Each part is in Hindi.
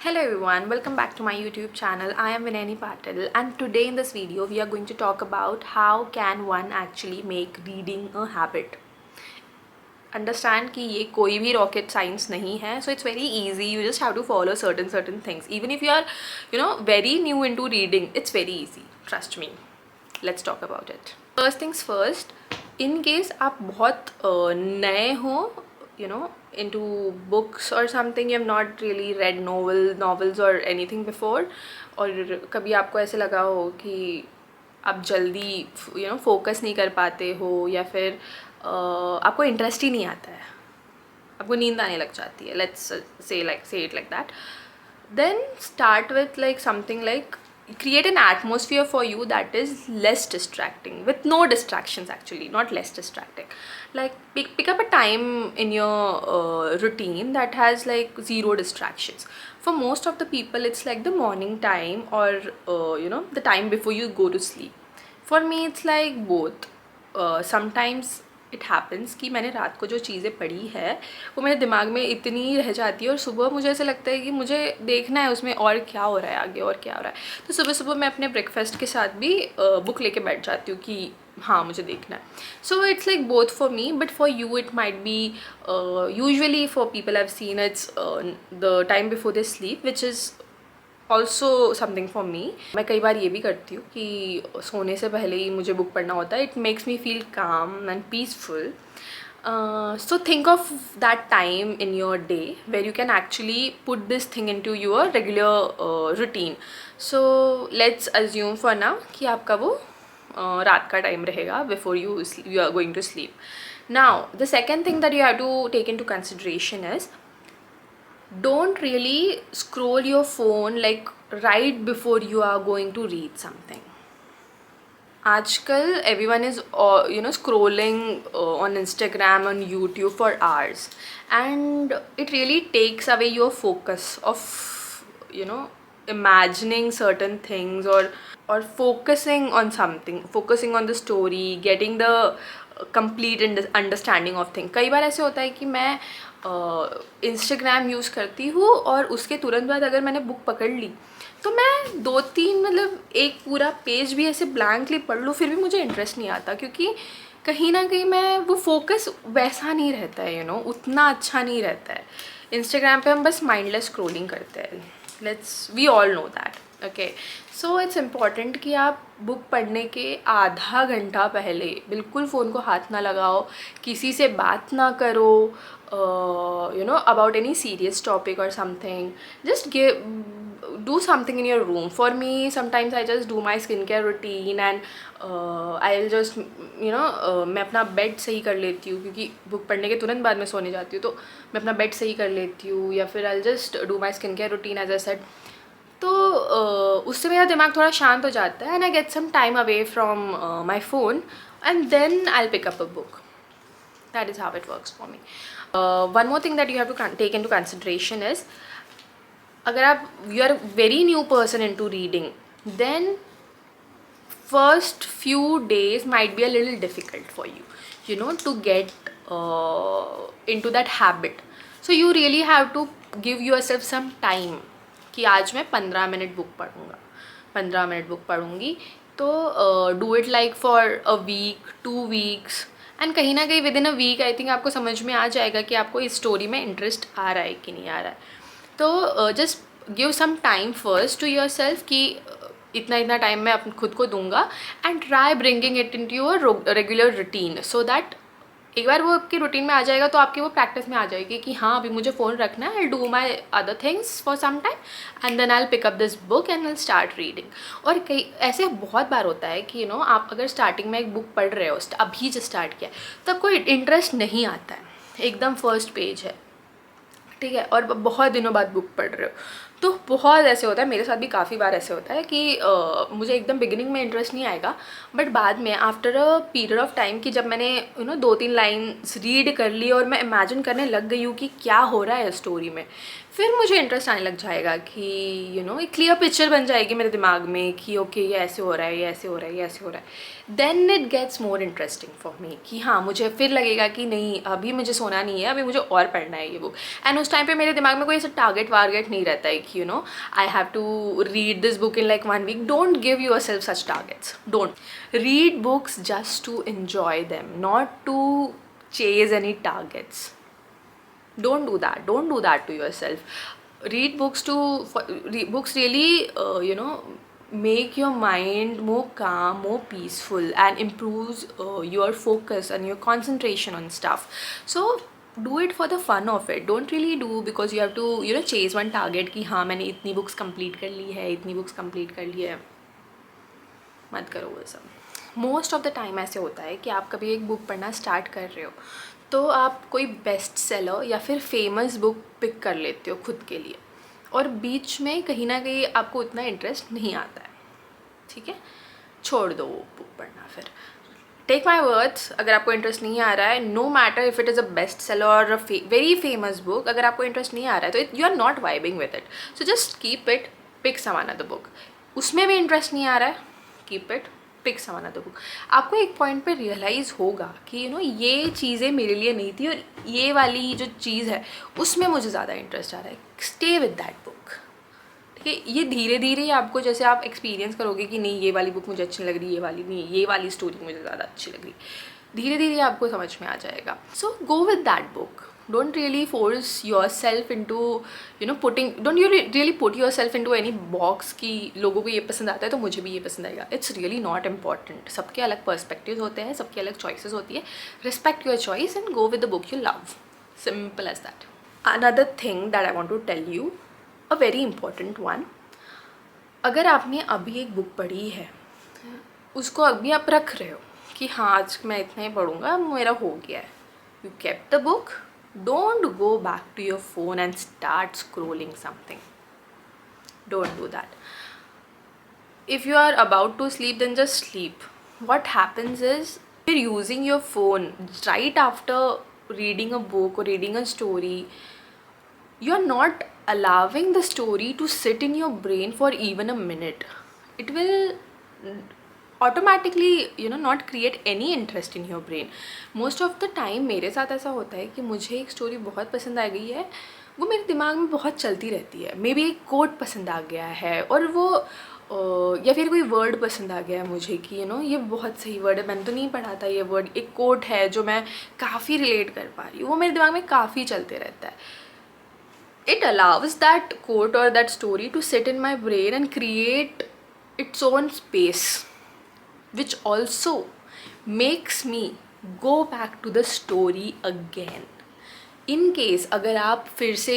Hello everyone, welcome back to my YouTube channel. I am Vinayani Patil and today in this video we are going to talk about how can one actually make reading a habit. Understand कि ये कोई भी rocket science नहीं है, so it's very easy. You just have to follow certain things. Even if you are very new into reading, it's very easy. Trust me. Let's talk about it. First things first, in case आप बहुत नए हो, into books or something, you have not really read novels or anything before, और कभी आपको ऐसे लगा हो कि आप जल्दी फोकस नहीं कर पाते हो या फिर आपको इंटरेस्ट ही नहीं आता है, आपको नींद आने लग जाती है, let's say it like that, then start with like something like create an atmosphere for you that is less distracting, with no distractions, actually not less distracting. Like pick up a time in your routine that has like zero distractions. For most of the people it's like the morning time or the time before you go to sleep. For me it's like both. Sometimes it happens कि मैंने रात को जो चीज़ें पढ़ी है वो मेरे दिमाग में इतनी रह जाती है और सुबह मुझे ऐसा लगता है कि मुझे देखना है उसमें और क्या हो रहा है आगे, और क्या हो रहा है। तो सुबह सुबह मैं अपने ब्रेकफास्ट के साथ भी बुक लेके बैठ जाती हूँ कि हाँ मुझे देखना है। So it's like both for me, but for you it might be usually for people I have seen it's the time before they sleep, which is also something for me. मैं कई बार ये भी करती हूँ कि सोने से पहले ही मुझे बुक पढ़ना होता है। इट मेक्स मी फील काम and peaceful. So think of that time in your day where you can actually put this thing into your regular routine. So let's assume for now कि आपका वो रात का टाइम रहेगा before you are going to sleep. Now the second thing that you have to take into consideration is don't really scroll your phone like right before you are going to read something. आजकल everyone is scrolling on Instagram, on YouTube for hours, and it really takes away your focus of imagining certain things or focusing on something, focusing on the story, getting the complete understanding of thing. कई बार ऐसे होता है कि मैं इंस्टाग्राम यूज़ करती हूँ और उसके तुरंत बाद अगर मैंने बुक पकड़ ली तो मैं 2-3 मतलब एक पूरा पेज भी ऐसे ब्लैंकली पढ़ लूँ फिर भी मुझे इंटरेस्ट नहीं आता, क्योंकि कहीं ना कहीं मैं वो फोकस वैसा नहीं रहता है, उतना अच्छा नहीं रहता है। इंस्टाग्राम पे हम बस माइंडलेस स्क्रोलिंग करते हैं, we all know that. Okay, so it's important कि आप बुक पढ़ने के आधा घंटा पहले बिल्कुल फ़ोन को हाथ ना लगाओ, किसी से बात ना करो about any serious topic or something. Just do something in your room. For me, sometimes I just do my skincare routine and I'll just मैं अपना बेड सही कर लेती हूँ, क्योंकि बुक पढ़ने के तुरंत बाद मैं सोने जाती हूँ तो मैं अपना बेड सही कर लेती हूँ, या फिर I'll just do my skincare routine as I said. तो उससे मेरा दिमाग थोड़ा शांत हो जाता है and I get some time away from my phone and then I'll pick up a book. That is how it works for me. One more thing that you have to take into consideration is अगर आप you are very new person into reading, then first few days might be a little difficult for you, to get into that habit. So you really have to give yourself some time कि आज मैं 15 मिनट बुक पढ़ूँगा, 15 मिनट बुक पढ़ूँगी. तो do it like for a week, 2 weeks, and कहीं ना कहीं within a week I think आपको समझ में आ जाएगा कि आपको इस स्टोरी में इंटरेस्ट आ रहा है कि नहीं आ रहा है. तो just give some time first to yourself कि इतना टाइम मैं अपने खुद को दूंगा, and try bringing it into your regular routine, so that एक बार वो आपकी रूटीन में आ जाएगा तो आपकी वो प्रैक्टिस में आ जाएगी कि हाँ अभी मुझे फ़ोन रखना है, I do my other things for some time and then I pick up this book and I start reading. और कई ऐसे बहुत बार होता है कि आप अगर स्टार्टिंग में एक बुक पढ़ रहे हो, अभी जो स्टार्ट किया तो आपको इंटरेस्ट नहीं आता है, एकदम फर्स्ट पेज है, ठीक है, और बहुत दिनों बाद बुक पढ़ रहे हो तो बहुत ऐसे होता है. मेरे साथ भी काफ़ी बार ऐसे होता है कि मुझे एकदम बिगिनिंग में इंटरेस्ट नहीं आएगा, बट बाद में after a period of time कि जब मैंने 2-3 लाइन्स रीड कर ली और मैं इमेजिन करने लग गई हूँ कि क्या हो रहा है स्टोरी में, फिर मुझे इंटरेस्ट आने लग जाएगा कि एक क्लियर पिक्चर बन जाएगी मेरे दिमाग में कि ओके ये ऐसे हो रहा है, ये ऐसे हो रहा है, ये ऐसे हो रहा है. Then it gets more interesting for me कि हाँ मुझे फिर लगेगा कि नहीं अभी मुझे सोना नहीं है, अभी मुझे और पढ़ना है ये बुक. एंड उस टाइम पे मेरे दिमाग में कोई ऐसा टारगेट वारगेट नहीं रहता है like, you know, I have to read this book in like 1 week. Don't give yourself such targets. Don't. Read books just to enjoy them, not to chase any targets. Don't do that. Don't do that to yourself. Read books books really, you know, make your mind more calm, more peaceful, and improves your focus and your concentration on stuff. So do it for the fun of it. Don't really do because you have to, you know, chase one target कि हाँ मैंने इतनी books complete कर ली है, इतनी books complete कर ली है. मत करो वो सब. मोस्ट ऑफ द टाइम ऐसे होता है कि आप कभी एक बुक पढ़ना स्टार्ट कर रहे हो तो आप कोई बेस्ट सेलर या फिर फेमस बुक पिक कर लेते हो खुद के लिए, और बीच में कहीं ना कहीं आपको उतना इंटरेस्ट नहीं आता है. ठीक है, छोड़ दो वो बुक पढ़ना. फिर टेक माई वर्ड्स, अगर आपको इंटरेस्ट नहीं आ रहा है, no matter if it is a best seller और वेरी फेमस बुक, अगर आपको इंटरेस्ट नहीं आ रहा है तो you are not vibing with it, so just keep it, pick some another book. उसमें भी इंटरेस्ट नहीं आ रहा है, keep it, pick some another book. आपको एक पॉइंट पे रियलाइज़ होगा कि यू नो ये चीज़ें मेरे लिए नहीं थी और ये वाली जो चीज़ है उसमें मुझे ज़्यादा इंटरेस्ट आ रहा है. Stay with that book. ठीक है, ये धीरे धीरे आपको, जैसे आप एक्सपीरियंस करोगे कि नहीं ये वाली बुक मुझे अच्छी लग रही, ये वाली नहीं, ये वाली स्टोरी मुझे ज़्यादा अच्छी लग रही, धीरे धीरे आपको समझ में आ जाएगा. So go with that book. Don't really force yourself into, you know, don't you really put yourself into any box कि लोगों को ये पसंद आता है तो मुझे भी ये पसंद आएगा. It's really not important. सबके अलग perspectives होते हैं, सबके अलग choices होती है. Respect your choice and go with the book you love. Simple as that. Another thing that I want to tell you, a very important one. अगर आपने अभी एक बुक पढ़ी है, उसको अभी आप रख रहे हो कि हाँ आज मैं इतना ही पढ़ूँगा, मेरा हो गया है. You kept the book. Don't go back to your phone and start scrolling something. Don't do that. If you are about to sleep, then just sleep. What happens is you're using your phone right after reading a book or reading a story. You're not allowing the story to sit in your brain for even a minute. It will automatically, you know, not create any interest in your brain. Most of the time मेरे साथ ऐसा होता है कि मुझे एक स्टोरी बहुत पसंद आ गई है, वो मेरे दिमाग में बहुत चलती रहती है. मे बी एक कोट पसंद आ गया है और वो या फिर कोई वर्ड पसंद आ गया है मुझे कि यू नो ये बहुत सही वर्ड है, मैंने तो नहीं पढ़ा था ये वर्ड, एक कोट है जो मैं काफ़ी रिलेट कर पा रही हूँ, वो मेरे दिमाग में काफ़ी चलते रहता है. It allows that quote or that story to sit in my brain and create its own space, which also makes me go back to the story again. In case अगर आप फिर से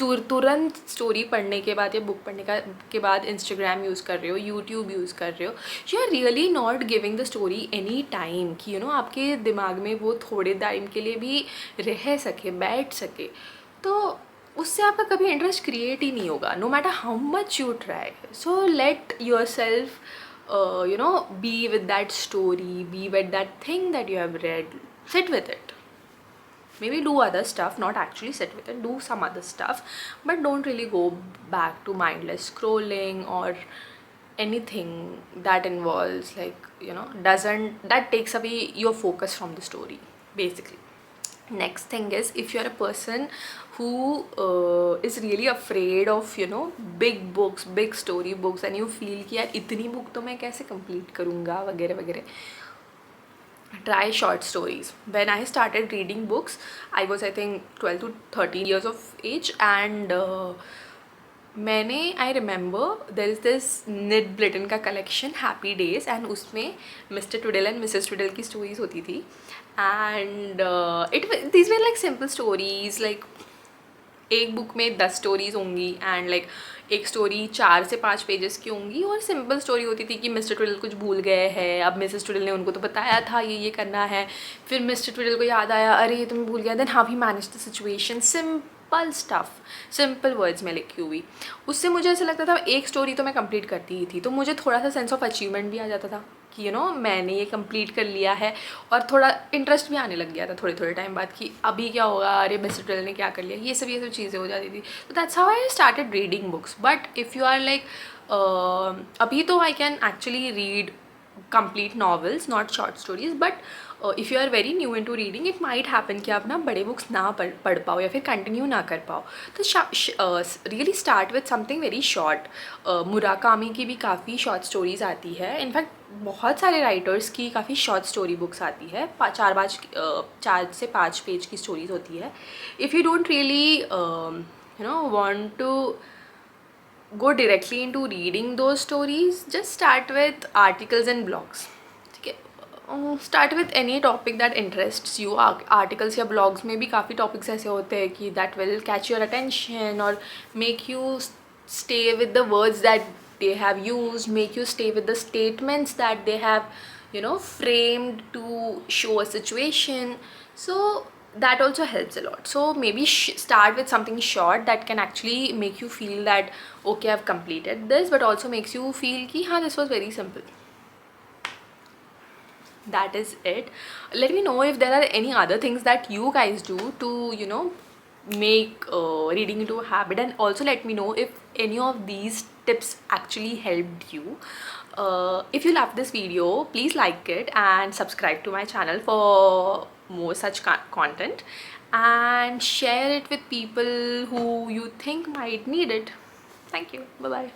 तुरंत स्टोरी पढ़ने के बाद या बुक पढ़ने के बाद इंस्टाग्राम यूज़ कर रहे हो, यूट्यूब यूज़ कर रहे हो, you are really not giving the story any time कि यू नो आपके दिमाग में वो थोड़े टाइम के लिए भी रह सके, बैठ सके, तो उससे आपका कभी इंटरेस्ट क्रिएट ही नहीं होगा, no matter how much you try. So let yourself you know, be with that story, be with that thing that you have read, sit with it. Maybe do other stuff, not actually sit with it, do some other stuff, but don't really go back to mindless scrolling or anything that involves, like, you know, that takes away your focus from the story basically. Next thing is, if you are a person who is really afraid of, you know, big books, big story books, and you feel कि यार इतनी book तो मैं कैसे complete करूँगा वगैरह वगैरह, try short stories. When I started reading books, I was I think 12 to 13 years of age, and मैंने I remember there is this Enid Blyton का कलेक्शन हैप्पी डेज, एंड उसमें mister Twiddle and missus Twiddle की स्टोरीज होती थी. And these were like simple stories, like एक बुक में 10 स्टोरीज होंगी, एंड लाइक एक स्टोरी 4 से 5 पेजेस की होंगी, और सिंपल स्टोरी होती थी कि मिस्टर ट्विडल कुछ भूल गए हैं, अब मिसेस ट्विडल ने उनको तो बताया था ये करना है, फिर मिस्टर ट्विडल को याद आया अरे ये तो मैं भूल गया, then how he manage the situation. Simple stuff, simple words में लिखी हुई. उससे मुझे ऐसा लगता था एक स्टोरी तो मैं कंप्लीट करती ही थी, तो मुझे थोड़ा सा सेंस ऑफ अचीवमेंट भी आ जाता था कि यू नो मैंने ये कंप्लीट कर लिया है, और थोड़ा इंटरेस्ट भी आने लग गया था थोड़े थोड़े टाइम बाद कि अभी क्या होगा, अरे मिस्टर ट्विडल ने क्या कर लिया, ये सब चीज़ें हो जाती थी. तो that's how I started reading books. But if you are like अभी तो I can actually read complete novels, not short stories, but if you are very new into reading, it might happen कि आप ना बड़े बुक्स ना पढ़ पाओ या फिर कंटिन्यू ना कर पाओ, तो really start with something very short. Murakami की भी काफ़ी शॉर्ट स्टोरीज आती है. इनफैक्ट बहुत सारे राइटर्स की काफ़ी शॉर्ट स्टोरी बुक्स आती है, 4 से 5 पेज की स्टोरीज होती है. If you don't really want to go directly into reading those stories, just start with articles and blogs. ठीक है, start with any topic that interests you. Articles या blogs में भी काफ़ी topics ऐसे होते हैं कि that will catch your attention or make you stay with the words that they have used, make you stay with the statements that they have framed to show a situation. So that also helps a lot. So maybe start with something short that can actually make you feel that okay, I've completed this, but also makes you feel ki haan, this was very simple. That is it. Let me know if there are any other things that you guys do to make reading into a habit, and also let me know if any of these tips actually helped you. If you love this video, please like it and subscribe to my channel for more such content, and share it with people who you think might need it. Thank you. Bye bye.